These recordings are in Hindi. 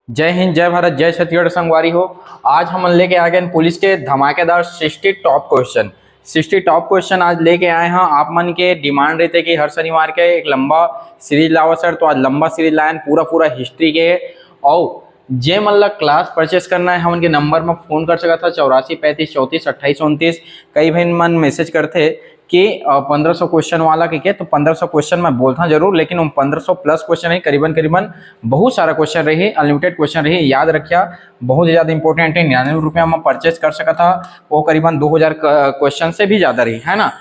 जय हिंद, जय भारत, जय छत्तीसगढ़ संगवारी हो। आज हम लेके आ गए पुलिस के धमाकेदार 60 टॉप क्वेश्चन। 60 टॉप क्वेश्चन आज लेके आए हैं। आप मन के डिमांड रहते कि हर शनिवार के एक लंबा सीरीज लावा सर, तो आज लंबा सीरीज लाइन पूरा पूरा हिस्ट्री के। और जे मतलब क्लास परचेस करना है हमन के नंबर में फोन कर सका था 84 35 34 28 29। कई भाई मन मैसेज करते कि 1500 क्वेश्चन वाला के तो 1500 क्वेश्चन मैं बोलता जरूर, लेकिन 1500 प्लस क्वेश्चन है, करीबन करीबन बहुत सारा क्वेश्चन रही, अनलिमिटेड क्वेश्चन रही। याद रखिया, बहुत ज़्यादा इंपॉर्टेंट है। 99 रुपया में परचेस कर सका था, वो करीबन 2000 क्वेश्चन से भी ज़्यादा रही है ना।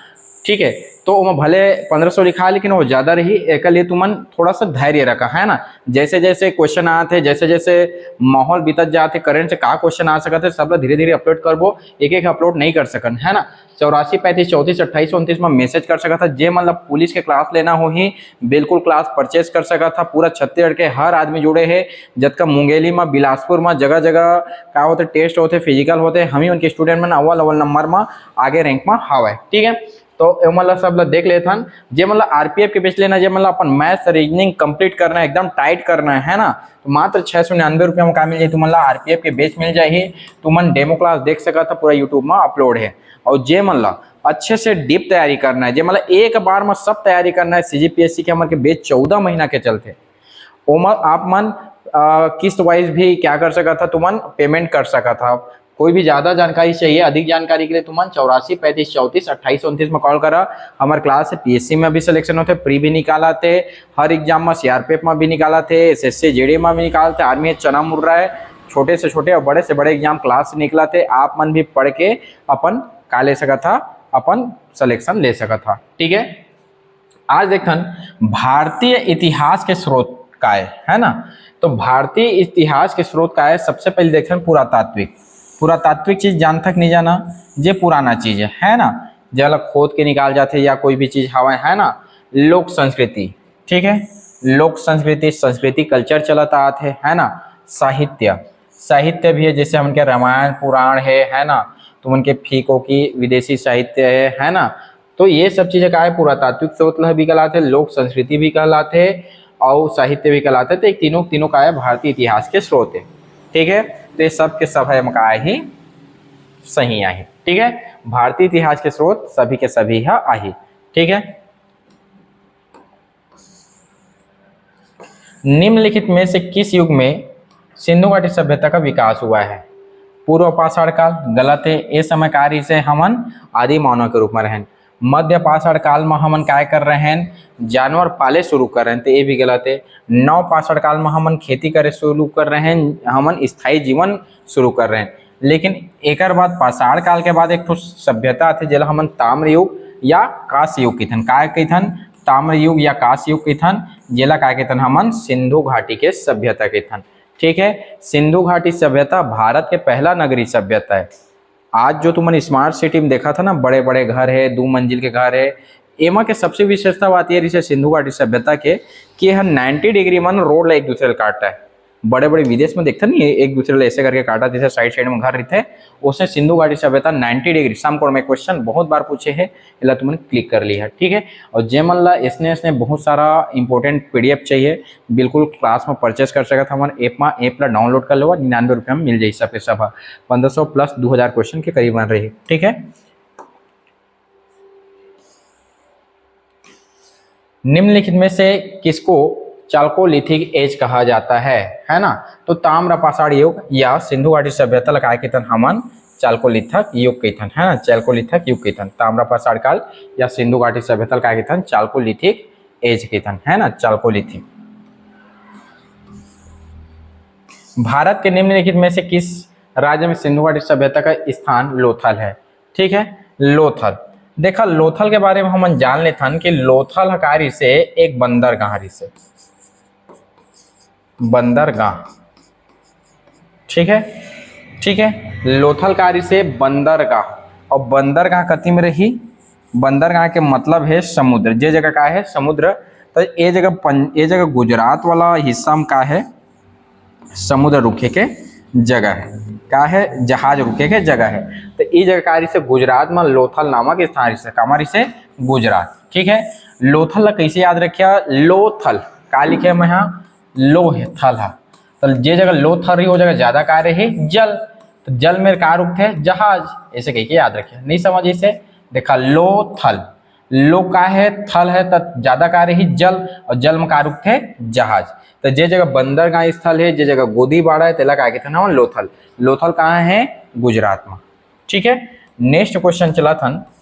ठीक है, तो वो भले 1500 लिखा लेकिन वो ज़्यादा रही। एक लिए तुमन थोड़ा सा धैर्य रखा है ना। जैसे जैसे क्वेश्चन आते, जैसे जैसे माहौल बीतत जाते, करंट से का क्वेश्चन आ सकते सब धीरे धीरे अपलोड करबो। एक एक अपलोड नहीं कर सकन है ना। 84 35 34 28 29 में मैसेज कर सका था। जे मतलब पुलिस के क्लास लेना हो ही बिल्कुल क्लास परचेस कर सका था। पूरा छत्तीसगढ़ के हर आदमी जुड़े है। जबकि मुंगेली में, बिलासपुर में जगह जगह का होते टेस्ट होते, फिजिकल होते, हम ही उनके स्टूडेंट में अव्वल अव्वल नंबर में आगे रैंक में हवा है। ठीक है, तो मतलब सब लोग देख लेते हैं। जे मतलब आरपीएफ के बेच लेना, जे मतलब अपन मैथ्स रीजनिंग कंप्लीट करना है, एकदम टाइट करना है ना, तो मात्र 699 रुपया में का मिल जाए। तुम मतलब आरपीएफ के बेच मिल जाए ही। तुमन डेमो क्लास देख सका था, पूरा यूट्यूब में अपलोड है। और जे मतलब अच्छे से डीप तैयारी करना है, जे मतलब एक बार में सब तैयारी करना है। सीजीपीएससी के हमारे बेच 14 महीना के चलते, ओमर आप मन किस्त वाइज भी क्या कर सका था, तुमन पेमेंट कर सका था। कोई भी ज्यादा जानकारी चाहिए, अधिक जानकारी के लिए तुमन 84 35 34 28 29 में कॉल करा। हमारे क्लास है, पीएससी में भी सिलेक्शन होते, प्री भी निकाला थे, हर एग्जाम में सीआरपीएफ में भी निकाला थे, एसएससी जेडी में भी निकालते, आर्मी चना मुड़ रहा है, छोटे से छोटे और बड़े से बड़े एग्जाम क्लास से निकला थे। आप मन भी पढ़ के अपन का ले सका था, अपन सिलेक्शन ले सका था। ठीक है, आज देखन भारतीय इतिहास के स्रोत का है ना। तो भारतीय इतिहास के स्रोत का है, सबसे पहले देखन पुरातात्विक। पुरातात्विक चीज जान तक नहीं जाना, जे पुराना चीज है ना, जल खोद के निकाल जाते या कोई भी चीज हवा है ना। लोक संस्कृति, ठीक है, लोक संस्कृति, संस्कृति कल्चर चलता आते है ना। साहित्य, साहित्य भी है, जैसे उनके रामायण पुराण है ना। तो उनके फीकों की विदेशी साहित्य है ना। तो ये सब चीजें का है पुरातात्विक स्रोत भी कहलाते, लोक संस्कृति भी कहलाते और साहित्य भी कहलाते। तो एक तीनों तीनों का है भारतीय इतिहास के स्रोत है। ठीक है, तो ये सब के सब है मका ही सही आई। ठीक है, भारतीय इतिहास के स्रोत सभी के सभी है आई। ठीक है, निम्नलिखित में से किस युग में सिंधु घाटी सभ्यता का विकास हुआ है? पूर्व पाषाण काल, गलत है। ये समय कार्य से हमन आदि मानव के रूप में रहें। मध्य पाषाण काल में हमन काय कर रहे हैं, जानवर पाले शुरू कर रहे हैं, तो ये भी गलत है। नव पाषाण काल में हमन खेती करे शुरू कर रहे हैं, हमन स्थायी जीवन शुरू कर रहे हैं। लेकिन एक बाद पाषाण काल के बाद एक तो सभ्यता थी जिला हमन ताम्र युग या कांस्य युग की थन। काय की थन? ताम्र युग या कांस्य युग की थन, जिला काय के थन हमन सिंधु घाटी के सभ्यता के थन। ठीक है, सिंधु घाटी सभ्यता भारत के पहला नगरीय सभ्यता है। आज जो तुमने स्मार्ट सिटी में देखा था ना, बड़े बड़े घर है, 2 मंजिल के घर है, एमा के सबसे विशेषता बात यह रही सिंधु घाटी सभ्यता के कि यह 90 डिग्री मन रोड एक दूसरे काटता है। बड़े बड़े विदेश में देखते नहीं, एक दूसरे ऐसे करके काटा, जैसे साइड साइड में घर रहते हैं, उसने सिंधु घाटी सभ्यता 90 डिग्री। समकोण में क्वेश्चन बहुत बार पूछे है, इला तुमने क्लिक कर लिया है। ठीक है, और जे मन ला इसने बहुत सारा इंपॉर्टेंट पीडीएफ चाहिए, बिल्कुल क्लास में परचेस कर सकता हमारे ऐप ला डाउनलोड कर लो। 99 रुपये में मिल जाए सबके सब। 1500 प्लस 2000 क्वेश्चन के करीब बन रही। ठीक है, निम्नलिखित में से किसको चालकोलिथिक एज कहा जाता है ना। तो ताम्र पाषाण युग या सिंधु घाटी सभ्यता लगाए के तन हमन चालकोलिथिक युग के थन है ना। चालकोलिथिक युग के थन, ताम्र पाषाण काल या सिंधु घाटी सभ्यता लगाए के थन चालकोलिथिक एज के थन है ना, चालकोलिथिक। भारत के निम्नलिखित में से किस राज्य में सिंधु घाटी सभ्यता का स्थान लोथल है? ठीक है, लोथल। देखा, लोथल के बारे में हम जान लेते हैं कि लोथल हकारी से एक बंदरगाह से, बंदरगाह। ठीक है, ठीक है, लोथल कारी से बंदरगाह। और बंदरगाह कथी में रही? बंदरगाह के मतलब है समुद्र। जे जगह का है समुद्र, तो ये जगह गुजरात वाला हिस्सा में का है समुद्र रुके के जगह है, का है जहाज रुके के जगह है। तो ये जगह कारी से गुजरात में लोथल नामक स्थान से कामारी से गुजरात। ठीक है, लोथल कैसे याद रखिया? लोथल का लिखे में यहाँ लोह थल है, तो जे जगह लोथल रही वो जगह ज्यादा का रही जल, तो जल में का रुक थे जहाज, ऐसे कह के याद रखिए। नहीं समझ इसे, देखा लो थल, लो का है थल है तो ज्यादा का रही जल, और जल में का रुक थे जहाज। तो जे जगह बंदरगाह स्थल है, जे जगह गोदी बाड़ा है तेला का थे ना लोथल। लोथल कहाँ है? गुजरात में। ठीक है, नेक्स्ट क्वेश्चन चला था,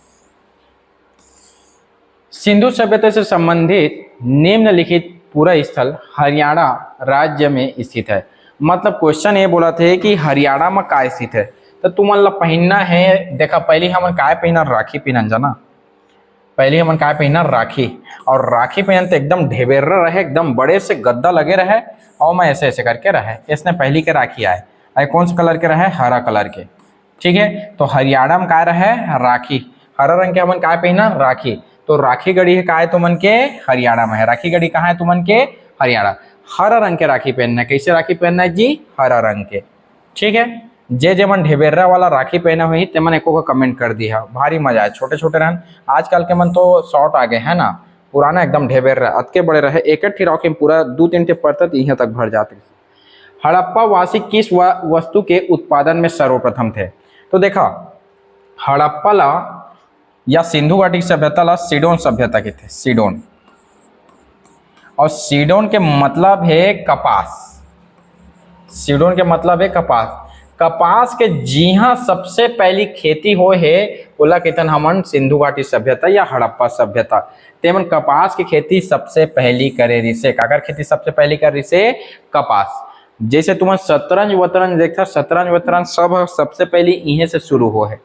सिंधु सभ्यता से संबंधित निम्नलिखित पूरा स्थल हरियाणा राज्य में स्थित है। मतलब क्वेश्चन ये बोला थे कि हरियाणा में का स्थित है। तो तुम पहनना है, देखा पहले हम काय पहना, राखी पहनन जाना, पहले हम काय पहना राखी, और राखी पहनते एकदम ढेबेरा रहे, एकदम बड़े से गद्दा लगे रहे, और मैं ऐसे ऐसे करके रहे। इसने पहली के राखी आए, आए कौन से कलर के रहे? हरा कलर के। ठीक है, तो हरियाणा में काय रहे? राखी, हरा रंग के हमन काय पहना? राखी। तो राखी गढ़ी है का है तुमन के? हरियाणा में है। राखी गढ़ी कहाँ है तुमन के? हरियाणा। हरा रंग के राखी पहनना है। कैसे राखी पहनना है जी? हरा रंग के। ठीक है, जे जे मन ढेबेरा वाला राखी पहना हुई ते मन एको को कमेंट कर दिया, भारी मजा है। छोटे छोटे रहन, आजकल के मन तो शॉर्ट आ गए है ना, पुराना एकदम ढेबेरा अतके बड़े रहे, एक राखी में पूरा 2-3 पड़ता यहाँ तक भर जाते। हड़प्पा वासी किस वस्तु के उत्पादन में सर्वप्रथम थे? तो देखा हड़प्पा ला या सिंधु घाटी सभ्यता ला सीडोन सभ्यता के थे, सीडोन। और सीडोन के मतलब है कपास, सीडोन के मतलब है कपास। कपास के जिहा सबसे पहली खेती हो है बोला कहतन हमन सिंधु घाटी सभ्यता या हड़प्पा सभ्यता। तेमन कपास की खेती सबसे पहली करे रिसे, काकर खेती सबसे पहली कर रिसे? कपास। जैसे तुम शतरंज वतरंज देखता, शतरंज वतरंज सब सबसे पहली इहे से शुरू हो है।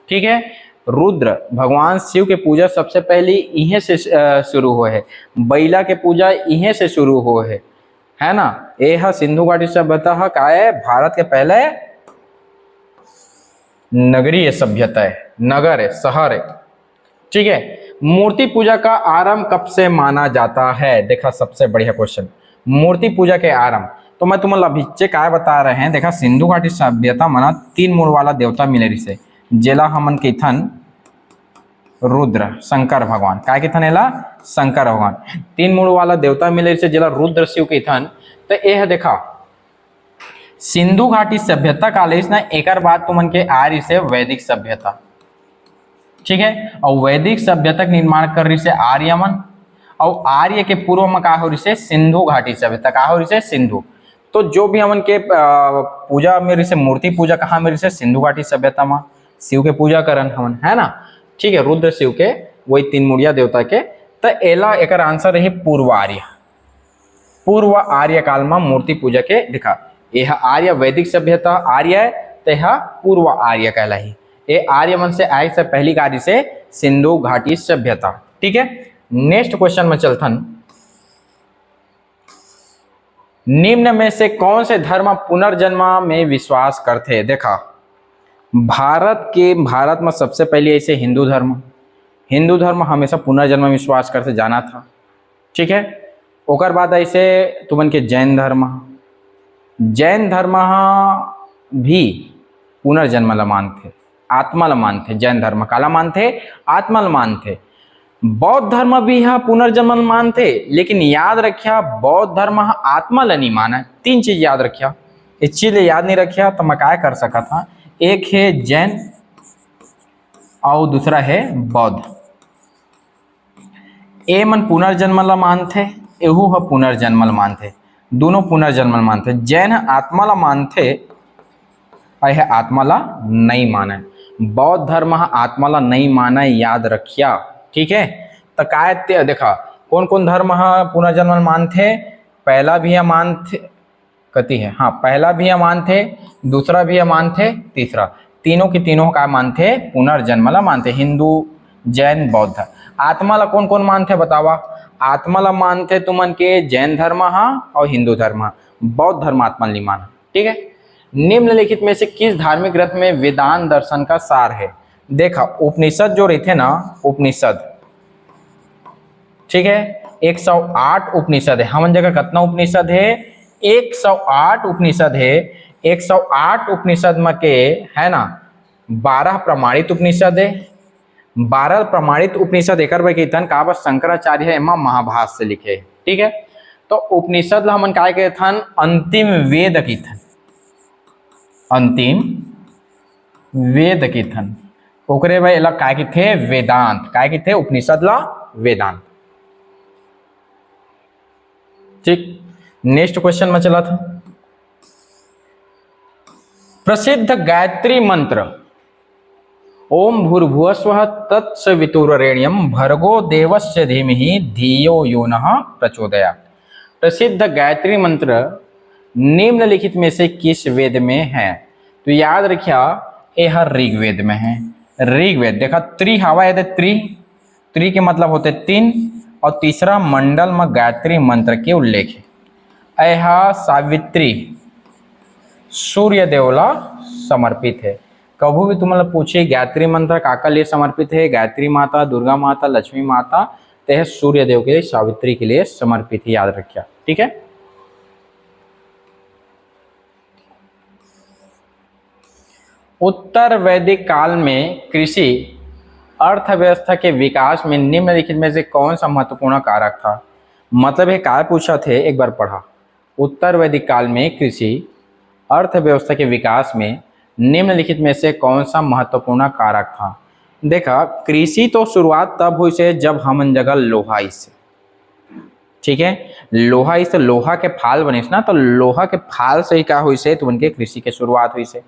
ठीक है, रुद्र भगवान शिव के पूजा सबसे पहली इहे से शुरू हो है, बैला के पूजा इहे से शुरू हो है ना। यह सिंधु घाटी सभ्यता का है भारत के पहले नगरीय सभ्यता है, नगर है, शहर है। ठीक है, मूर्ति पूजा का आरंभ कब से माना जाता है? देखा सबसे बढ़िया क्वेश्चन, मूर्ति पूजा के आरंभ। तो मैं तुम्हें अभी क्या बता रहे हैं, देखा सिंधु घाटी सभ्यता मना 3 मूल वाला देवता मिले रिसे, जेला हमन के थन रुद्र शंकर भगवान, काय के थन एला? शंकर भगवान। 3 मूल वाला देवता मिले रिसे जेला रुद्र शिव के थन। तो यह देखा सिंधु घाटी सभ्यता काले ना एक बात तुमन के आर्य से वैदिक सभ्यता। ठीक है, और वैदिक सभ्यता का निर्माण कर रही से आर्यमन, और आर्य के पूर्व में का हो रही से सिंधु घाटी सभ्यता, का हो रही से सिंधु। तो जो भी हमन के पूजा में से मूर्ति पूजा कहाँ में से सिंधु घाटी सभ्यता में, शिव के पूजा करन हमन, है ना। ठीक है, रुद्र शिव के वही 3 मुड़िया देवता के। तो एला एक आंसर रही पूर्व आर्य, पूर्व आर्य काल में मूर्ति पूजा के दिखा। यह आर्य वैदिक सभ्यता आर्य है, तो यह पूर्व आर्य कहलाई। ये आर्य मन से आय से पहली कार्य से सिंधु घाटी सभ्यता। ठीक है, नेक्स्ट क्वेश्चन में चलथन, निम्न में से कौन से धर्म पुनर्जन्म में विश्वास करते? देखा भारत में सबसे पहले ऐसे हिंदू धर्म हमेशा पुनर्जन्म में विश्वास करते जाना था। ठीक है, ओकर बाद ऐसे तुमन के जैन धर्म भी पुनर्जन्म ला मानते, आत्मा ला मानते। जैन धर्म काला मानते? आत्मा ला मानते। बौद्ध धर्म भी यह पुनर्जन्म मानते, लेकिन याद रखिया बौद्ध धर्म आत्मा ला नहीं माना। 3 चीज याद रखिया, इस चीज याद नहीं रखिया तो मैं क्या कर सका था। एक है जैन और दूसरा है बौद्ध। ए मन पुनर्जन्म ला मानते, एहू ह पुनर्जन्म ला मानते, दोनों पुनर्जन्म ला मानते। जैन आत्मा ला मानते, यह आत्मा ला नहीं माने। बौद्ध धर्म आत्मा ला नहीं माना, याद रखिया। ठीक है, तो काय देखा कौन कौन धर्म पुनर्जन्म मानते? पहला भी है मानते, कति है, हाँ पहला भी है मानते, दूसरा भी है मानते, तीसरा, तीनों की तीनों का मानते पुनर्जन्म ला मानते, हिंदू जैन बौद्ध। आत्मा ला कौन कौन मानते बतावा? आत्मा ला मानते तुमन के जैन धर्म और हिंदू धर्म, बौद्ध धर्म आत्मा नहीं माना। ठीक है, निम्नलिखित में से किस धार्मिक ग्रंथ में वेदांत दर्शन का सार है? देखा उपनिषद जो रहते ना, उपनिषद, ठीक है 108 उपनिषद है। हमन जगह कितना उपनिषद है? 108 उपनिषद है। 108 उपनिषद में के है ना 12 प्रमाणित उपनिषद है। 12 प्रमाणित उपनिषद एक का बस शंकराचार्य है एमा महाभाष्य से लिखे। ठीक है, तो उपनिषद ला हमन काय कहथन, अंतिम वेद कीथन, अंतिम वेद कीथन। ओकरे भाई एला काय कीथे, वेदांत, काय कीथे उपनिषद ला वेदांत। ठीक, नेक्स्ट क्वेश्चन में चला था। प्रसिद्ध गायत्री मंत्र ओम भूर्भुवस्वः तत्सवितुर्वरेण्यं भर्गो देवस्य धीमहि धियो यो नः प्रचोदयात्। प्रसिद्ध गायत्री मंत्र निम्नलिखित में से किस वेद में है? तो याद रखिया यह ऋग्वेद में है। ऋग्वेद देखा त्रि हवा है, त्रि के मतलब होते तीन, और तीसरा मंडल में गायत्री मंत्र के उल्लेख है। यह सावित्री सूर्य देवला समर्पित है। कभी भी तुम पूछे गायत्री मंत्र काका लिए समर्पित है, गायत्री माता, दुर्गा माता, लक्ष्मी माता, तो यह सूर्य देव के लिए, सावित्री के लिए समर्पित है, याद रखिए। ठीक है, उत्तर वैदिक काल में कृषि अर्थव्यवस्था के विकास में निम्नलिखित में से कौन सा महत्वपूर्ण कारक था? मतलब है काय पूछा थे, एक बार पढ़ा। उत्तर वैदिक काल में कृषि अर्थव्यवस्था के विकास में निम्नलिखित में से कौन सा महत्वपूर्ण कारक था? देखा कृषि तो शुरुआत तब हुई से जब हमन जगह लोहा से, ठीक है, लोहा से, लोहा के फाल बने ना, तो लोहा के फाल से ही क्या हुई से तुमन के कृषि के शुरुआत हुई से।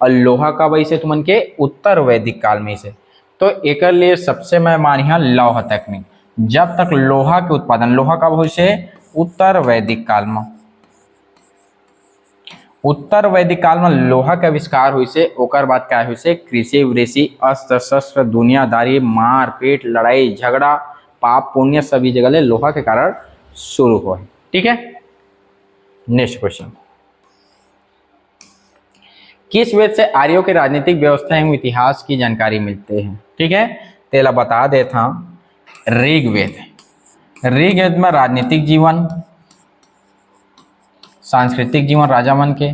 और लोहा का वही से तुमन के उत्तर वैदिक काल में से। तो एक लिए सबसे मैं मानिया लौह तकनीक, जब तक लोहा के उत्पादन, लोहा कब हुई से? उत्तर वैदिक काल में। उत्तर वैदिक काल में लोहा के आविष्कार हुई से, ओकर बाद क्या हुई से? कृषि वृषि अस्त्र शस्त्र दुनियादारी मार पीट लड़ाई झगड़ा पाप पुण्य सभी जगह ले लोहा के कारण शुरू हुआ है। ठीक है, नेक्स्ट क्वेश्चन। किस वेद से आर्यों के राजनीतिक व्यवस्था एवं इतिहास की जानकारी मिलते हैं? ठीक है, तेला बता देता हूं। ऋग्वेद, ऋग्वेद में राजनीतिक जीवन, सांस्कृतिक जीवन राजा मन के।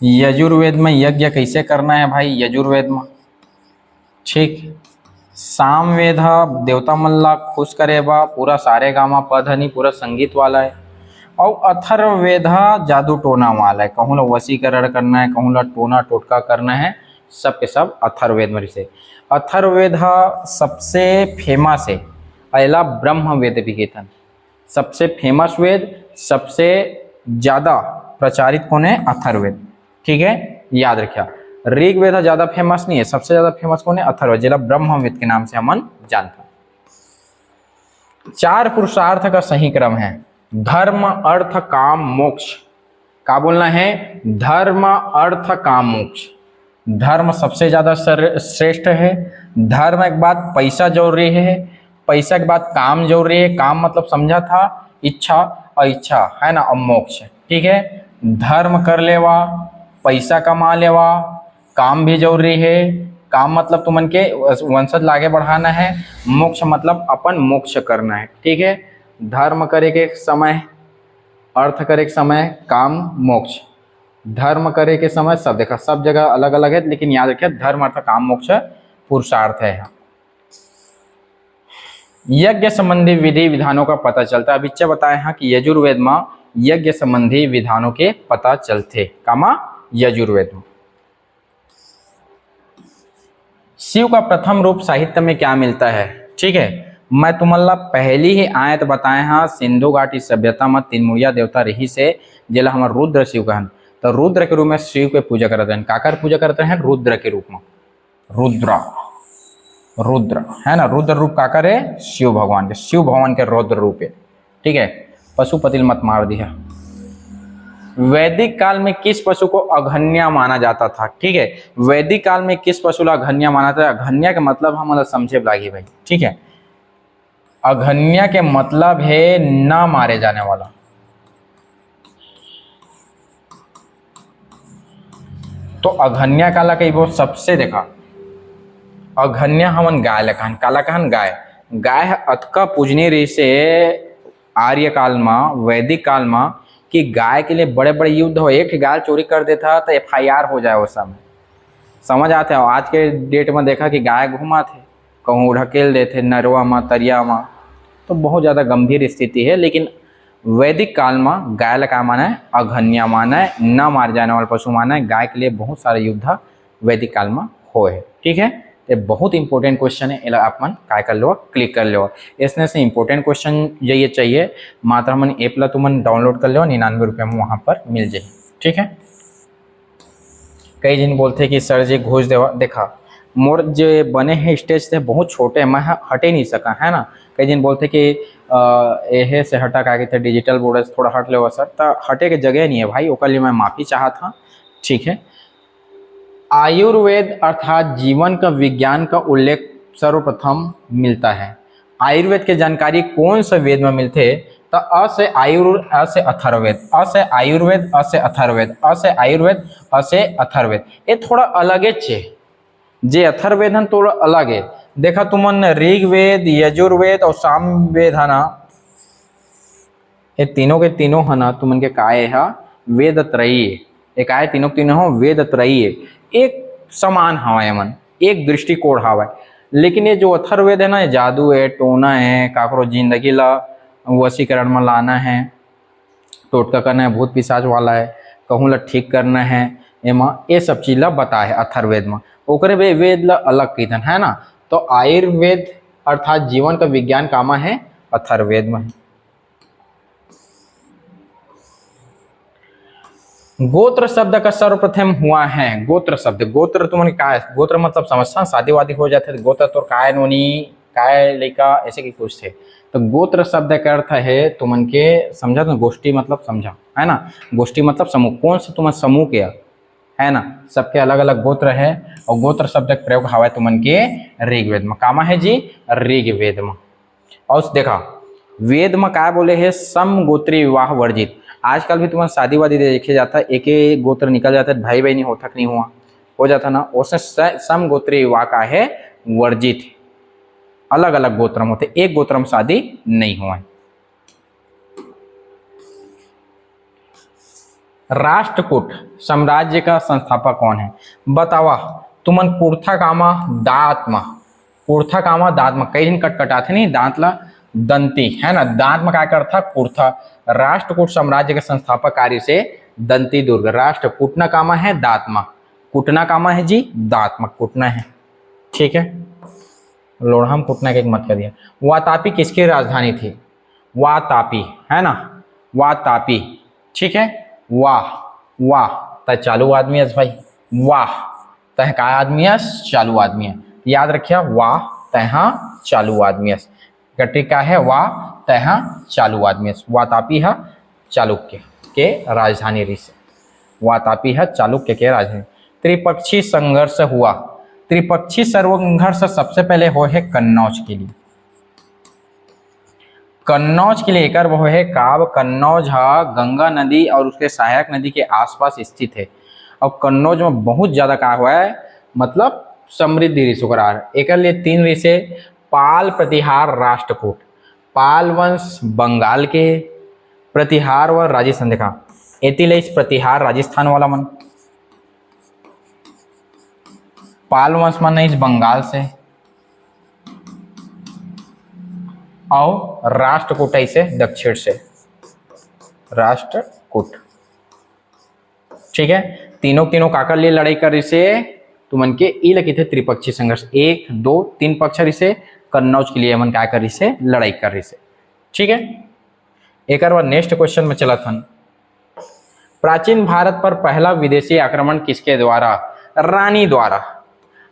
यजुर्वेद में यज्ञ कैसे करना है भाई, यजुर्वेद में। ठीक, सामवेद देवता मन ला खुश करे बा, पूरा सारे गामा पधनी पूरा संगीत वाला है। और अथर्ववेद जादू टोना वाला है, कहूँ ला वशीकरण करना है, कहूँ ला टोना टोटका करना है, सब के सब अथर्ववेद में से। अथर्ववेद सबसे फेमस है, पहला ब्रह्म वेद भी कहते हैं। सबसे फेमस वेद, सबसे ज्यादा प्रचारित कौन है? अथर्ववेद। ठीक है, याद रखिए। ऋग्वेद ज्यादा फेमस नहीं है, सबसे ज्यादा फेमस कौन है? अथर्ववेद, जिला ब्रह्मवेद के नाम से हम जानते हैं। 4 पुरुषार्थ का सही क्रम है, धर्म अर्थ काम मोक्ष। क्या बोलना है? धर्म अर्थ काम मोक्ष। धर्म सबसे ज्यादा श्रेष्ठ है। धर्म के बाद पैसा जरूरी है, पैसा के बाद काम जरूरी है। काम मतलब समझा था इच्छा, और इच्छा है ना, और मोक्ष। ठीक है, धर्म कर लेवा, पैसा कमा लेवा, काम भी जरूरी है। काम मतलब तुमन के वंशज लागे बढ़ाना है, मोक्ष मतलब अपन मोक्ष करना है। ठीक है, धर्म करे के समय, अर्थ करे के समय, काम मोक्ष। धर्म करे के समय सब देखा, सब जगह अलग अलग है, लेकिन याद रखिए धर्म अर्थ काम मोक्ष पुरुषार्थ है। यज्ञ संबंधी विधि विधानों का पता चलता है। अभी बताए हैं कि यजुर्वेद में यज्ञ संबंधी विधानों के पता चलते, कामा यजुर्वेद में। शिव का प्रथम रूप साहित्य में क्या मिलता है? ठीक है, मैं तुम्हारा पहली ही आयत बताए हाँ, सिंधु घाटी सभ्यता में तीनमुड़िया देवता रही से, जिला हमारे रुद्र शिव कहन। तो रुद्र के रूप में शिव के पूजा करते हैं। काकर पूजा करते हैं? रुद्र के रूप में। रुद्र है ना, रुद्र रूप काकर है? शिव भगवान के, शिव भगवान के रुद्र रूप है। ठीक है, पशुपति मत मार दिया। वैदिक काल में किस पशु को अघन्य माना जाता था? ठीक है, वैदिक काल में किस पशु को अघन्य माना था? अघन्य के मतलब हम समझे लागी भाई। ठीक है, अघन्य के मतलब है ना मारे जाने वाला। तो अघन्य काला कई वो सबसे देखा, अघन्य हमन गाय लखन, काला कहन गाय। गाय अतका पूजनीय रही से आर्य काल में, वैदिक काल में, कि गाय के लिए बड़े बड़े युद्ध हो। एक गाय चोरी कर देता तो FIR हो जाए उस समय, समझ आते हो। आज के डेट में देखा कि गाय घुमा थे, कहूँ ढकेल देते नरवा में, तरिया में, तो बहुत ज़्यादा गंभीर स्थिति है। लेकिन वैदिक काल में गाय ला का माना है अघन्या माना है, न मार जाने वाला पशु माना है। गाय के लिए बहुत सारे युद्ध वैदिक काल में हुए है। ठीक है, ये बहुत इंपॉर्टेंट क्वेश्चन है, आप मन काय कर लो क्लिक कर लो। इसमें से इंपॉर्टेंट क्वेश्चन ये चाहिए मात्र मन ऐप ला तुम डाउनलोड कर लो, 99 रुपये में वहाँ पर मिल जाए। ठीक है, कई जन बोलते कि सर जी घूस देवा, देखा मोर जो बने हैं स्टेज थे बहुत छोटे, मैं हट ही नहीं सका है ना। कई जन बोलते कि यह से हटा का थे डिजिटल बोर्ड से थोड़ा हट ले सर, तो हटे के जगह नहीं है भाई, ओकर लिए मैं माफ़ी चाहा था। ठीक है, आयुर्वेद अर्थात जीवन का विज्ञान का उल्लेख सर्वप्रथम मिलता है। आयुर्वेद के जानकारी कौन से वेद में मिलते? तो अ से अ से अथर्ववेद, अ से आयुर्वेद, अ से अथर्ववेद, अ से आयुर्वेद, अ से अथर्ववेद। ये थोड़ा अलग है, जे अथर्ववेद है थोड़ा अलग है। देखा तुमन ऋग्वेद, यजुर्वेद और सामवेद है ना, ये तीनों के तीनों है ना तुमन के काय है वेद त्रयी है। एक आए तीनों तीनों हो वेद त्रयी है, एक समान हवा मन, एक दृष्टिकोण हवा। लेकिन ये जो अथर्ववेद है ना, ये जादू है, टोना है, काकरो जिंदगी ला वशीकरण में लाना है, टोटका करना है, भूत पिशाच वाला है, कहूँ ला ठीक करना है, एमा ये सब चीज ला बता है अथर्ववेद में। ओकरे वेद ला अलग कीधन है ना। तो आयुर्वेद अर्थात जीवन का विज्ञान कामा है अथर्ववेद में। गोत्र शब्द का सर्वप्रथम हुआ है, गोत्र शब्द, गोत्र तुमने का है? गोत्र मतलब समझता शादी वादी हो जाते तो गोत्र तो काय नोनी काय लड़का ऐसे की कुछ थे। तो गोत्र शब्द का अर्थ है तुमन के समझा, तो गोष्ठी मतलब समझा है ना, गोष्ठी मतलब समूह, कौन से तुम समूह के है ना, सबके अलग अलग गोत्र है। और गोत्र शब्द का प्रयोग हवा तुमन के ऋग्वेद में, कामा है जी ऋग्वेद में। और देखा वेद में क्या बोले है, समगोत्री विवाह वर्जित। आजकल भी तुम्हारा शादी वादी देखे जाता है, एक एक गोत्र निकल जाता है, भाई बहनी होता नहीं हुआ हो जाता ना, उसमें समगोत्री विवाह का है वर्जित, अलग अलग गोत्रम होते, एक गोत्रम शादी नहीं हुआ है। राष्ट्रकूट साम्राज्य का संस्थापक कौन है? बतावा तुमन कुर्था कामा दांतमा, कुर्था कामा दांतमा, कई दिन कटकटाते नहीं दांत ला दंती है ना, दांत में क्या करता कुर्था। राष्ट्रकूट साम्राज्य के संस्थापक कार्य से दंती दुर्ग। राष्ट्र कूटना कामा है दांतमा, कूटना कामा है जी दांतमा, कूटना है। ठीक है, लोढ़ाम कूटना के मत करिए। वातापी किसकी राजधानी थी? वातापी है ना, वातापी। ठीक है, वाह वाह त चालू आदमी है भाई, वाह तह का आदमी है चालू आदमी है, याद रखिए वाह तह चालू आदमी है। गट्टी का है वाह तह चालू आदमी है। वातापी है चालुक्य के राजधानी रही से, वातापी है चालुक्य के राजधानी। त्रिपक्षीय संघर्ष हुआ, त्रिपक्षीय संघर्ष सबसे पहले हो है कन्नौज के लिए, कन्नौज के लिए एक वो है काब। कन्नौज गंगा नदी और उसके सहायक नदी के आसपास स्थित है। और कन्नौज में बहुत ज्यादा का हुआ है, मतलब समृद्धि ऋषि एक लिए 3 ऋषि, पाल प्रतिहार राष्ट्रकूट, पाल वंश बंगाल के, प्रतिहार व राजस्थान। देखा एतिले प्रतिहार राजस्थान वाला मन, पाल वंश मन नहीं बंगाल से, और राष्ट्रकूट ऐसे दक्षिण से, राष्ट्रकूट। ठीक है, तीनों तीनों काकर लिए लड़ाई कर रही से तुमन के ई लगे थे त्रिपक्षीय संघर्ष, 1 2 3 पक्ष रही से कन्नौज के लिए मन क्या कर रही से लड़ाई कर रही से। ठीक है, एक बार नेक्स्ट क्वेश्चन में चला था। प्राचीन भारत पर पहला विदेशी आक्रमण किसके द्वारा? रानी द्वारा।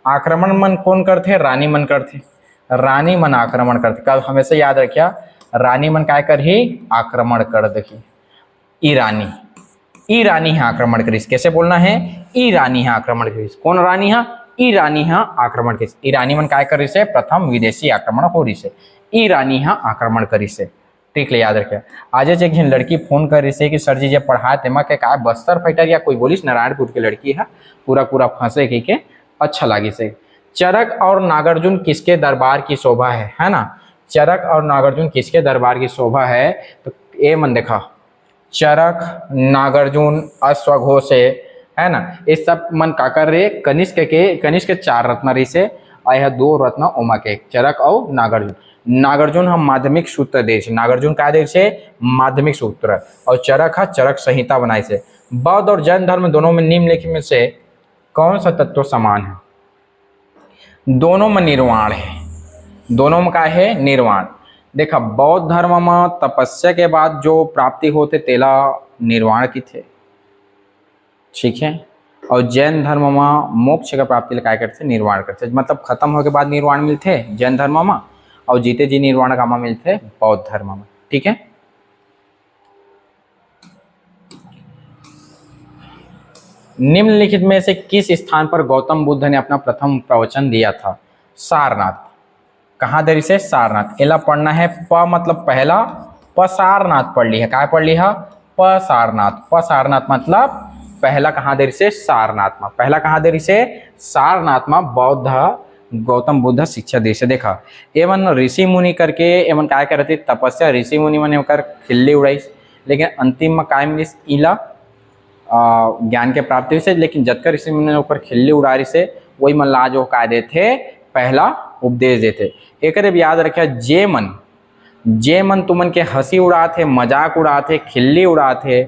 आक्रमण मन कौन करते? रानी मन करते, रानी मन आक्रमण करते। कल हमेशा याद रखिया रानी मन काय कर ही आक्रमण कर दही, ईरानी, ईरानी है आक्रमण करीस। कैसे बोलना है? ईरानी है आक्रमण करीस। कौन रानी है? ईरानी है आक्रमण करीस। ईरानी मन काय कर रही से प्रथम विदेशी आक्रमण हो रही से, ईरानी है आक्रमण करी से। ठीक है, याद रखे। आज एक लड़की फोन कर रही से कि सर जी जब पढ़ाए तेमा के का बस्तर फाइटर या कोई बोलिस नारायणपुर की लड़की है, पूरा पूरा फंसे के अच्छा लगी से। चरक और नागार्जुन किसके दरबार की शोभा है ना? चरक और नागार्जुन किसके दरबार की शोभा है? तो ये मन देखा चरक नागार्जुन अश्वघोष है ना, ये सब मन का कर रहे कनिष्क के 4 रत्न रही से, आया 2 रत्न ओमा के चरक और नागार्जुन। नागार्जुन हम माध्यमिक सूत्र दे छे, नागार्जुन का दे छे माध्यमिक सूत्र, और चरक है चरक संहिता बनाई से। बौद्ध और जैन धर्म दोनों में निम्नलिखित में से कौन सा तत्व समान है? दोनों में निर्वाण है, दोनों में का है निर्वाण। देखा बौद्ध धर्म में तपस्या के बाद जो प्राप्ति होते तेला निर्वाण की थे, ठीक है, और जैन धर्म में मोक्ष का प्राप्ति क्या करते निर्वाण करते, मतलब खत्म होने के बाद निर्वाण मिलते जैन धर्म में, और जीते जी निर्वाण कामा मिलते बौद्ध धर्म में, ठीक है। निम्नलिखित में से किस स्थान पर गौतम बुद्ध ने अपना प्रथम प्रवचन दिया था? सारनाथ। कहाँ दरी से? सारनाथ। एला पढ़ना है प मतलब पहला, प सारनाथ पढ़ ली है, क्या पढ़ ली है? प सारनाथ। प सारनाथ मतलब पहला कहाँ देरी से? सारनाथ में। पहला कहाँ देरी से? सारनाथ में बौद्ध गौतम बुद्ध शिक्षा दे से। देखा एवं ऋषि मुनि करके एवं क्या करते तपस्या, ऋषि मुनि मन होकर खिल्ली उड़ाई, लेकिन अंतिम में काय मिली इला ज्ञान के प्राप्ति से, लेकिन जतकर ऋषि मुनि ने ऊपर खिल्ली उड़ारी से वही मन ला जो काय देते पहला उपदेश देते। एक याद रखा जे मन तुमन के हंसी उड़ाते, मजाक उड़ाते, खिल्ली उड़ाते,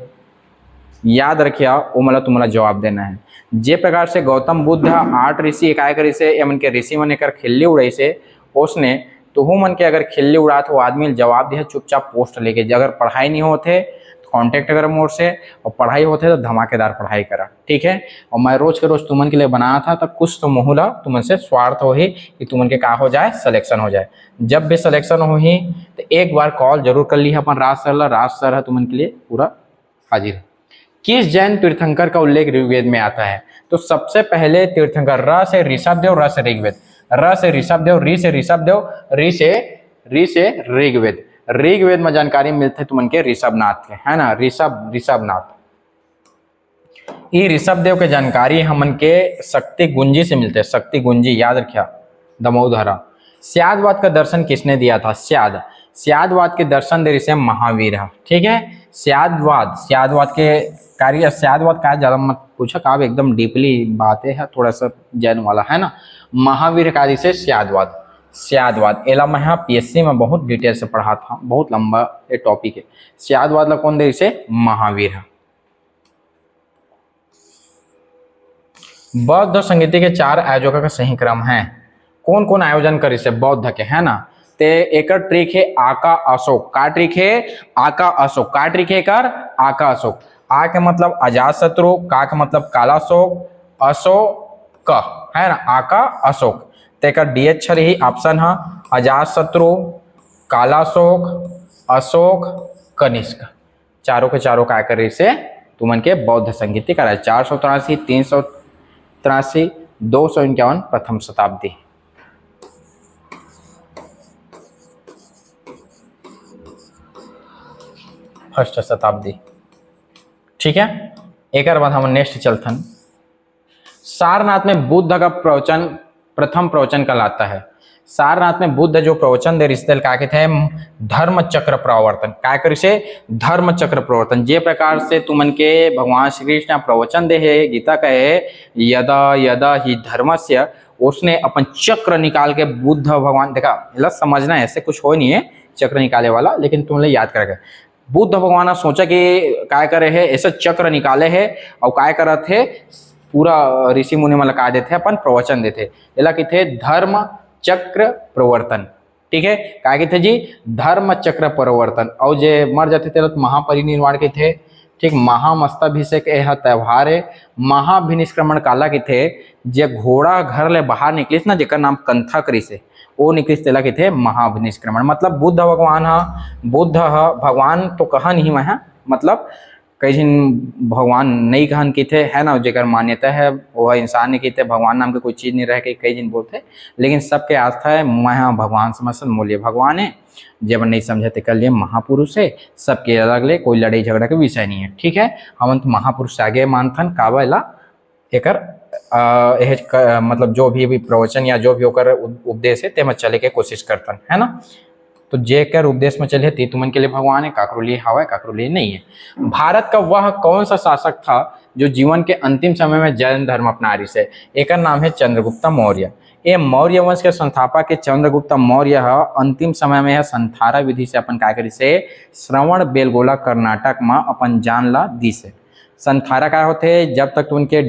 याद रखिया वो मतलब तुम्हारा जवाब देना है। जे प्रकार से गौतम बुद्ध 8 ऋषि काय करी से एमन के ऋषि मन कर खिल्ली उड़ाई से, उसने तुहू मन के अगर खिल्ली उड़ा तो आदमी जवाब दिया चुपचाप पोस्ट लेके। अगर पढ़ाई नहीं होते तो कांटेक्ट करो मोर से, और पढ़ाई होते तो धमाकेदार पढ़ाई करा, ठीक है। और मैं रोज के रोज तुमन के लिए बनाया था, तो कुछ तो मोहला तुमन से स्वार्थ हो ही कि तुमन के का हो जाए सिलेक्शन हो जाए। जब भी सिलेक्शन हो ही तो एक बार कॉल जरूर कर ली अपन राज सर, राज सर है तुमन के लिए पूरा हाजिर है। किस जैन तीर्थंकर का उल्लेख ऋग्वेद में आता है? तो सबसे पहले तीर्थंकर र से ऋषभदेव, र से ऋग्वेद, र से ऋषभदेव, री से ऋषभदेव, री से ऋग्वेद। ऋग्वेद में जानकारी मिलते तुमन के ऋषभनाथ के, है ना, ऋषभनाथ। ये ऋषभदेव के जानकारी हमन के शक्ति गुंजी से मिलते हैं, शक्ति गुंजी याद रखिया दमोदरा। स्यादवाद का दर्शन किसने दिया था? स्यादवाद के दर्शन दे से महावीर है, ठीक है। स्यादवाद के कार्य, स्यादवाद का ज्यादा मत पूछा का एकदम डीपली बातें है, थोड़ा सा जैन वाला है ना। महावीर कार्य से स्यादवाद एला मैं यहाँ पीएससी में बहुत डिटेल से पढ़ा था, बहुत लंबा ये टॉपिक है। स्यादवाद कौन दे से? महावीर है। बौद्ध संगीति के 4 आयोजकों का सही क्रम है। कौन कौन आयोजन करे से? बौद्ध के, है ना। ते एक ट्रिक है आका अशोक। का ट्रिक है? आका अशोक। का ट्रिक है कर? आका अशोक। आ के मतलब अजात शत्रु, का के मतलब काला अशोक, अशोक है ना, आका अशोक। तेकर डीएच छर ही ऑप्शन है अजात शत्रु, काला अशोक, अशोक, कनिष्क। चारों के चारों काय करे से तुमन के बौद्ध संगीति कराए। 483, 383, 251 प्रथम शताब्दी। फर्स्ट शताब्दी, ठीक है। एक बाद हम नेक्स्ट चलथन। सारनाथ में बुद्ध का प्रवचन प्रथम प्रवचन कहलाता है। सारनाथ में बुद्ध जो प्रवचन दे रिश्ते का कहते हैं धर्म चक्र प्रवर्तन। काय करी से? धर्म चक्र प्रवर्तन। जे प्रकार से तुमन के भगवान श्री कृष्ण प्रवचन दे है, गीता कहे यदा यदा ही धर्मस्य, उसने अपन चक्र निकाल के बुद्ध भगवान, देखा मतलब समझना है, ऐसे कुछ हो नहीं है चक्र निकाले वाला, लेकिन तुम लोग याद करके बुद्ध भगवान ने सोचा कि काय करे है ऐसे चक्र निकाले है, और काय करत थे पूरा ऋषि मुनि मतलब काय देते अपन प्रवचन देते, एला कि थे धर्म चक्र प्रवर्तन, ठीक है। काय के थे जी? धर्म चक्र प्रवर्तन। और जे मर जाते थे तो महापरिनिर्वाण के थे, ठीक। महामस्ताभिषेक यह त्योहार है। महाभिनिष्क्रमण काला के थे जे घोड़ा घर ले बाहर निकलिस ना, जेकर नाम कंथा करी से वो निकलिस तेला के थे महाभिनिष्क्रमण। मतलब बुद्ध भगवान भगवान तो कहा नहीं मैं, मतलब कई जिन भगवान नहीं कहन की थे, है ना, जेकर मान्यता है वह इंसान ने की थे, भगवान नाम के कोई चीज नहीं रह के कई जिन बोलते, लेकिन सबके आस्था है मैं भगवान समझ मूल्य भगवान है। जब नहीं समझते कर लिए महापुरुष है, सबके अलग ले कोई लड़ाई झगड़ा के विषय नहीं है, ठीक है। हम तो महापुरुष से आगे मानथन काबला एकर मतलब जो भी प्रवचन या जो भी होकर उपदेश है तेम चले के कोशिश करतन, है ना। तो जे कर उपदेश में चले थे तुमन के लिए भगवान है, काकरो लिए हवा है, काकरो लिए नहीं है। भारत का वह कौन सा शासक था जो जीवन के अंतिम समय में जैन धर्म अपना रही से, एक नाम है चंद्रगुप्त मौर्य। ये मौर्य वंश के संस्थापक के चंद्रगुप्त मौर्य अंतिम समय में संथारा विधि से अपन का करी से श्रवण बेलगोला कर्नाटक में अपन जान ला दी से। संथारा का होते, जब तक उनके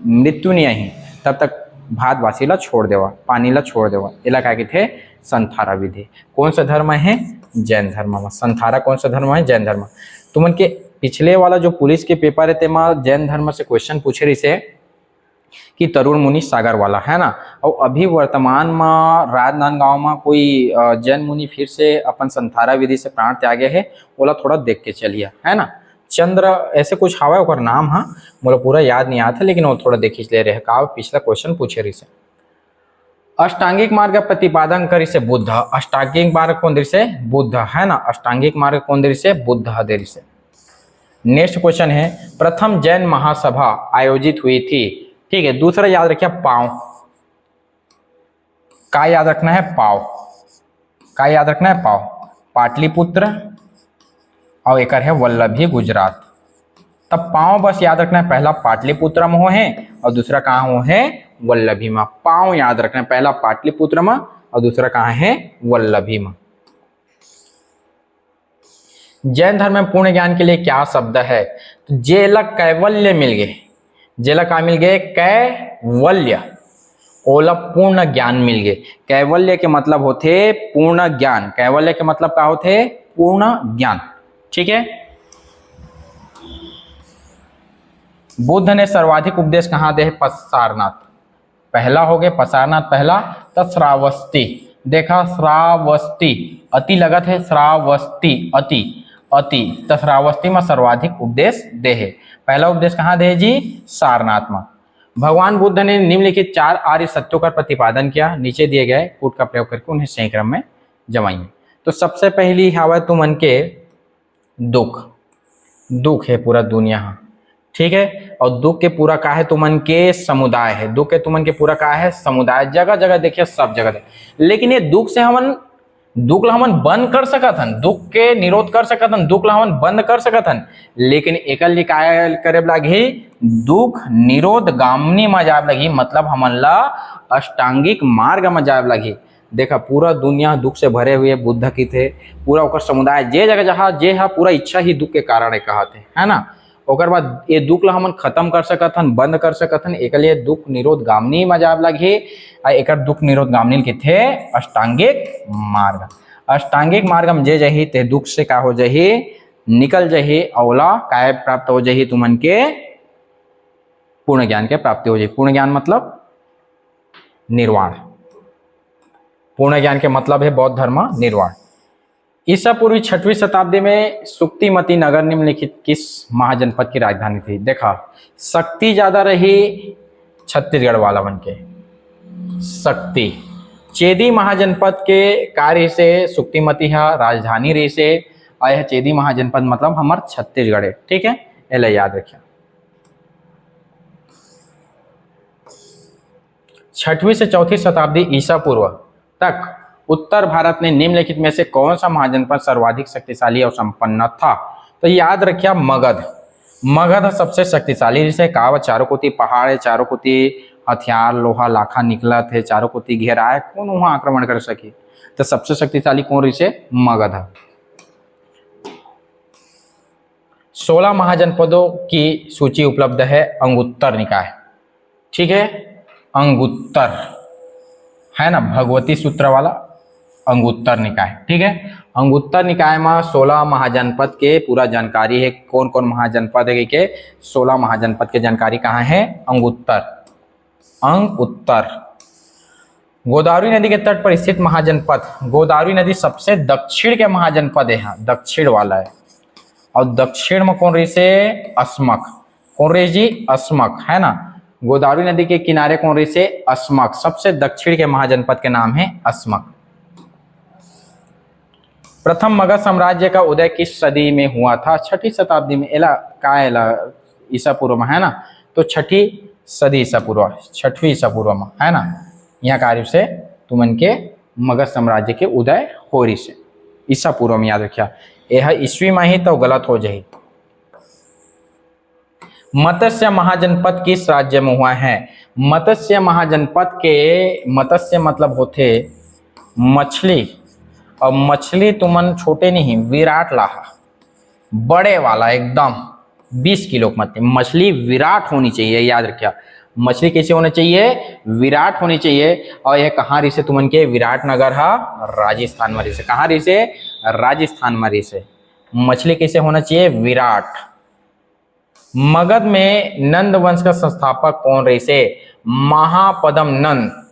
मृत्यु नहीं आई तब तक भात वासी ला छोड़ देवा, पानी ला छोड़ देवा, इला का थे संथारा विधि। कौन सा धर्म है? जैन धर्म में। संथारा कौन सा धर्म है? जैन धर्म। तुमन के पिछले वाला जो पुलिस के पेपर है तेमा जैन धर्म से क्वेश्चन पूछे रही से कि तरुण मुनि सागर वाला है ना। और अभी वर्तमान में राजनांदगांव में कोई जैन मुनि फिर से अपन संथारा विधि से प्राण त्यागे है, बोला थोड़ा देख के चलिए, है ना। चंद्र ऐसे कुछ हवा ओकर नाम, हाँ मोला पूरा याद नहीं आता, लेकिन वो थोड़ा देखी ले रहे का पिछला क्वेश्चन पूछे रही से। अष्टांगिक मार्ग प्रतिपादन करी से बुद्ध। अष्टांगिक मार्ग कौन दे से? बुद्ध, है ना। अष्टांगिक मार्ग कौन दे से? बुद्ध दे से। नेक्स्ट क्वेश्चन है, प्रथम जैन महासभा आयोजित हुई थी। ठीक है, दूसरा याद रखिए पांव का याद रखना है, पाव का याद रखना है, पाव पाटलिपुत्र और एक है वल्लभी गुजरात। तब पांव बस याद रखना है, पहला पाटलिपुत्र में हो है और दूसरा कहाँ हो है? वल्लभी में। पांव याद रखना है, पहला पाटलिपुत्र में और दूसरा कहाँ है? वल्लभी में। जैन धर्म में पूर्ण ज्ञान के लिए क्या शब्द है? तो जेला कैवल्य मिल गए, जेला का मिल गए? कैवल्य। ओला पूर्ण ज्ञान मिल गए। कैवल्य के मतलब होते पूर्ण ज्ञान, कैवल्य के मतलब क्या होते? पूर्ण ज्ञान। ठीक है। बुद्ध ने सर्वाधिक उपदेश कहाँ दे? पसारनाथ। पहला हो गए पसारनाथ पहला, तो श्रावस्ती। देखा श्रावस्ती, अति लगत है, श्रावस्ती अति अति, तो श्रावस्ती में सर्वाधिक उपदेश दे है। पहला उपदेश कहाँ दे जी? सारनाथ में। भगवान बुद्ध ने निम्नलिखित 4 आर्य सत्यों का प्रतिपादन किया, नीचे दिए गए कूट का प्रयोग करके उन्हें सही क्रम में जमाइए। तो सबसे पहली हवा तुमन के दुख, दुख है पूरा दुनिया, ठीक है। और दुख के पूरा का है तुमन के समुदाय है, दुख के तुमन के पूरा का है समुदाय, जगह जगह देखिए सब जगह। लेकिन ये दुख से हमन, दुख ला हमन बंद कर सकत हन, दुख के निरोध कर सकत हन, दुख ला हमन बंद कर सकत हन, लेकिन एकल लिए काय करे लगी? दुख निरोध गामनी में जाब लगी, मतलब हमन ला अष्टांगिक मार्ग में जाब लगी। देखा पूरा दुनिया दुख से भरे हुए बुद्ध की थे, पूरा ओकर समुदाय जे जगह जहाँ जे है पूरा इच्छा ही दुख के कारण है कहते, है ना। ओकर बाद ये दुख ला हमन खत्म कर सकत हन, बंद कर सकत हन, एक लिए दुख निरोध गामनी में जाब लगी। एक दुख निरोध गामनी के थे अष्टांगिक मार्ग। अष्टांगिक मार्ग में जे जही ते दुख से का हो जही? निकल जही, औला काय प्राप्त हो जही? तुमन के पूर्ण ज्ञान के प्राप्ति हो जाए। पूर्ण ज्ञान मतलब निर्वाण, पूर्ण ज्ञान के मतलब है बौद्ध धर्म निर्वाण। ईसा पूर्वी 6वीं शताब्दी में सुक्तिमती नगर निम्नलिखित किस महाजनपद की राजधानी थी? देखा शक्ति ज्यादा रही छत्तीसगढ़ वाला बन के, शक्ति। चेदी महाजनपद के कार्य से सुक्तिमती है राजधानी रही से, और चेदी महाजनपद मतलब हमार छत्तीसगढ़ है, ठीक है, एला याद रखिए। 6वीं से 4वीं शताब्दी ईसा पूर्व तक उत्तर भारत में निम्नलिखित में से कौन सा महाजनपद सर्वाधिक शक्तिशाली और संपन्न था? तो याद रखिए मगध। मगध सबसे शक्तिशाली, जिसे कहा चारों कोती पहाड़ है, चारों कोती हथियार लोहा लाखा निकला थे, चारों कोती घेरा है, कौन वहां आक्रमण कर सके? तो सबसे शक्तिशाली कौन रही से? मगध है। 16 महाजनपदों की सूची उपलब्ध है अंगुत्तर निकाय, ठीक है, अंगुत्तर है ना, भगवती सूत्र वाला अंगुत्तर निकाय, ठीक है। अंगुत्तर निकाय में 16 महाजनपद के पूरा जानकारी है, कौन कौन महाजनपद है के 16 महाजनपद के जानकारी कहाँ है? अंगुत्तर, अंग उत्तर। गोदावरी नदी के तट पर स्थित महाजनपद, गोदावरी नदी सबसे दक्षिण के महाजनपद है, दक्षिण वाला है। और दक्षिण में कौन रही से? अस्मक। कौन रही जी? अस्मक, है ना। गोदावरी नदी के किनारे कौन रही से? अस्मक। सबसे दक्षिण के महाजनपद के नाम है अस्मक। प्रथम मगध साम्राज्य का उदय किस सदी में हुआ था? 6वीं शताब्दी में। एला का एला ईसा पूर्व में, है ना, तो 6वीं सदी ईसा पूर्व, 6वीं ईसा पूर्व में, है ना। यहाँ कार्य से तुमन के मगध साम्राज्य के उदय हो रही से ईसा पूर्व में याद रखिया। यह ईस्वी में ही तो गलत हो जाए। मत्स्य महाजनपद किस राज्य में हुआ है? मत्स्य महाजनपद के मत्स्य मतलब होते मछली, और मछली तुमन छोटे नहीं विराट लाहा, बड़े वाला एकदम 20 किलो की मछली विराट होनी चाहिए, याद रखिए। मछली कैसे होना चाहिए? विराट होनी चाहिए। और यह कहाँ रही से तुमन के? विराटनगर है राजस्थान में रही से। कहाँ रही से? राजस्थान में रही से। मछली कैसे होना चाहिए? विराट। मगध में नंद वंश का संस्थापक कौन रही से? महापद्म नंद,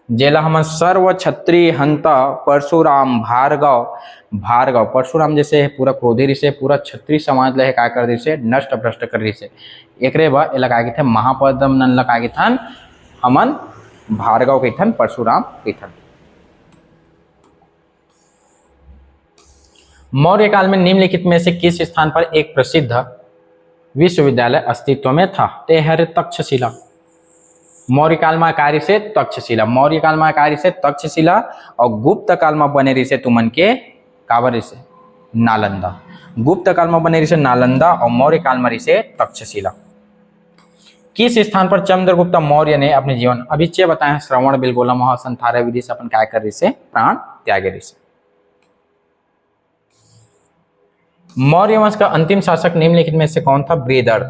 जेला हम सर्व क्षत्रिय हंता परशुराम भार्गव परशुराम जैसे पूरा क्रोधी रही से, पूरा क्षत्रिय समाज ला का कर दी से, नष्ट भ्रष्ट कर रही से। एक बा लगा थे महापद्म नंद लगा के थन हमन भार्गव के थन, परशुराम के थन। मौर्य काल में निम्नलिखित में से किस स्थान पर एक प्रसिद्ध विश्वविद्यालय अस्तित्व में था? ते है तक्षशिला। मौर्य काल में कार्य से तक्षशिला, मौर्य काल में कार्य से तक्षशिला, और गुप्त काल में बने रही से तुमन के काबर से नालंदा। गुप्त काल में बने रही से नालंदा, और मौर्य काल में रही से तक्षशिला। किस स्थान पर चंद्रगुप्त मौर्य ने अपने जीवन अभिचय बताए? श्रवण बिलगोला महासंथारय विधि से अपन क्या कर रही से? प्राण त्यागे रही से। मौर्य वंश का अंतिम शासक निम्नलिखित में से कौन था? बृहदर्थ।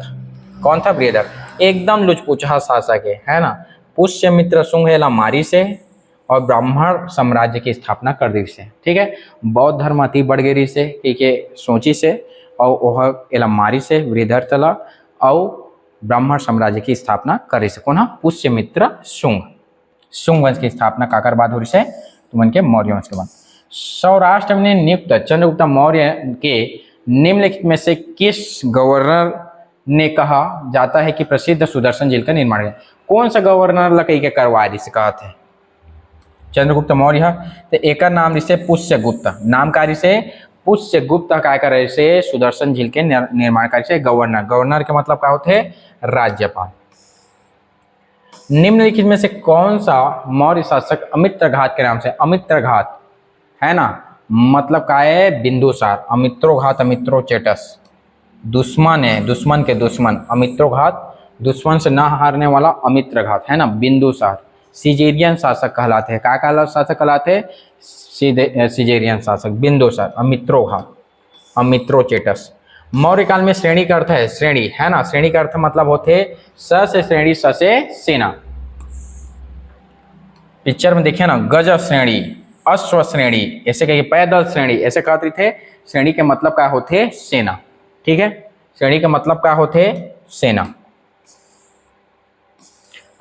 कौन था? बृहदर्थ। एकदम लुचपूचा शासक है ना। पुष्यमित्र शुंग मारी से और ब्राह्मण साम्राज्य की स्थापना कर दी से। ठीक है, बौद्ध धर्म अति बढ़ गई से कि सोची से, और वह मारी से बृहदर्थ ला और ब्राह्मण साम्राज्य की स्थापना कर रही से। कौन है? पुष्यमित्र शुंग वंश की स्थापना काकर बाद हो रही से? तुमन के मौर्य वंश के बाद। सौराष्ट्र में नियुक्त चंद्रगुप्त मौर्य के निम्नलिखित में से किस गवर्नर ने कहा जाता है कि प्रसिद्ध सुदर्शन झील का निर्माण है? कौन सा गवर्नर लकई के करवा दी से कहा थे? चंद्रगुप्त मौर्य। तो एक नाम रिसे पुष्यगुप्त, नामकारी से पुष्यगुप्त काय कर रहे से सुदर्शन झील के निर्माणकारी से गवर्नर। गवर्नर के मतलब क्या होते हैं? राज्यपाल। निम्नलिखित में से कौन सा मौर्य शासक अमित्रघात के नाम से? अमित्रघात है ना, मतलब क्या है? बिंदुसार। अमित्रोघात, अमित्रोचेटस, दुश्मन है, दुश्मन के दुश्मन। अमित्रोघात, दुश्मन से न हारने वाला अमित्रघात है ना। बिंदुसार सिजेरियन शासक कहलाते हैं। क्या शासक कहलाते हैं? सिजेरियन शासक। बिंदुसार, अमित्रोघात, अमित्रोचेटस। मौर्य काल में श्रेणी का अर्थ है श्रेणी, है ना। श्रेणी का अर्थ मतलब होते स से श्रेणी, स से सेना। पिक्चर में देखिए ना, गज श्रेणी, अश्व श्रेणी, ऐसे कहिए पैदल श्रेणी, ऐसे कहते थे। श्रेणी के मतलब क्या होते? सेना। ठीक है, श्रेणी के मतलब क्या होते? सेना।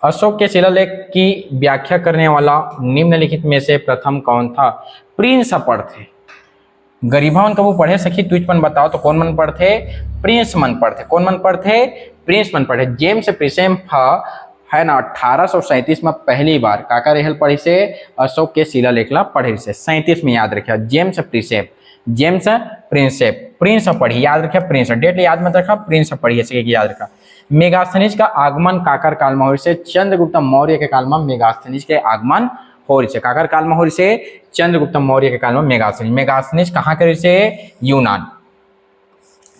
अशोक के शिलालेख की व्याख्या करने वाला निम्नलिखित में से प्रथम कौन था? प्रिंस पढ़ते। गरीबा कबू पढ़े सखी तुझपन बताओ तो कौन मन पढ़ते? प्रिंस मन पढ़ते। कौन मन पढ़ते? प्रिंस मन पढ़े। जेम्स प्रिसेप है ना 1837 में पहली बार काका रेहल पढ़ी से अशोक के शिलालेख ला पढ़े से। 37 में याद रखिए, जेम्स प्रिसेप, जेम्स प्रिंसेप, प्रिंस पढ़ी, याद रखिए प्रिंस, डेट याद मत रखा, प्रिंस पढ़ी ऐसे याद रखा। मेगास्थनीज का आगमन काकर काल में हो से? चंद्रगुप्त मौर्य के काल में मेगास्थनीज के आगमन हो रही से। काकर काल में हो रही से? चंद्रगुप्त मौर्य के काल में मेगास्थनीज। मेगास्थनीज कहाँ के रही से? यूनान।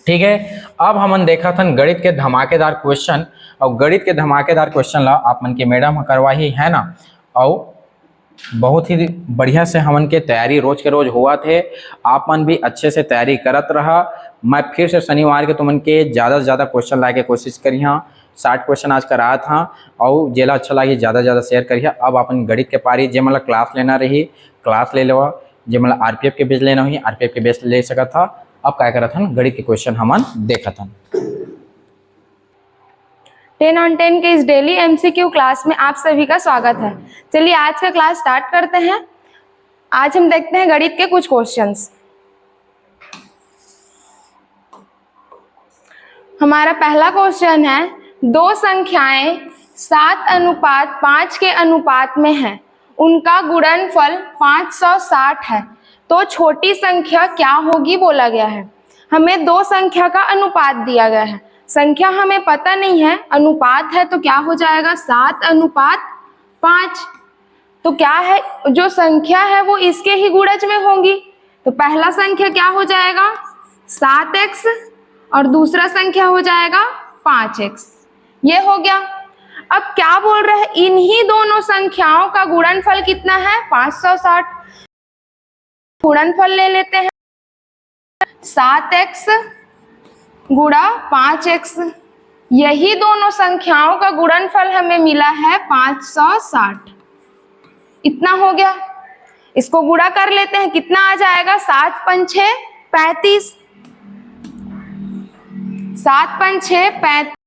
ठीक है, अब हमन देखा था गणित के धमाकेदार क्वेश्चन, और गणित के धमाकेदार क्वेश्चन ला आप मन के मैडम करवाही है ना, और बहुत ही बढ़िया से हमन के तैयारी रोज के रोज हुआ थे। आप मन भी अच्छे से तैयारी करत रहा। मैं फिर से शनिवार के तुमन के ज़्यादा से ज़्यादा क्वेश्चन ला के कोशिश करी हाँ। 60 क्वेश्चन आज कराया था, और जेला अच्छा लगे ज़्यादा से ज़्यादा शेयर करिए। अब अपन गणित के पारी जे मतलब क्लास लेना रही, क्लास ले लेवा। जे मतलब आरपीएफ के बेस लेना हुई, आरपीएफ के बेस ले सका था। अब क्या करा था? गणित के क्वेश्चन हमन देखा था। 10 on 10 के इस डेली एमसीक्यू क्लास में आप सभी का स्वागत है। चलिए आज का क्लास स्टार्ट करते हैं। आज हम देखते हैं गणित के कुछ क्वेश्चंस। हमारा पहला क्वेश्चन है, दो संख्याएं 7:5 के अनुपात में हैं, उनका गुणनफल 560 है, तो छोटी संख्या क्या होगी बोला गया है। हमें दो संख्या का अनुपात दिया गया है, संख्या हमें पता नहीं है, अनुपात है तो क्या हो जाएगा? 7:5। तो क्या है, जो संख्या है वो इसके ही गुणज में होंगी। तो पहला संख्या क्या हो जाएगा? 7x, और दूसरा संख्या हो जाएगा 5x, ये हो गया। अब क्या बोल रहे हैं, इन्हीं दोनों संख्याओं का गुणनफल कितना है 560। गुणनफल ले लेते हैं, 7x गुणा 5x, यही दोनों संख्याओं का गुणनफल हमें मिला है 560। इतना हो गया। इसको गुणा कर लेते हैं, कितना आ जाएगा, 7 पंचे 35, 7 पंचे 35।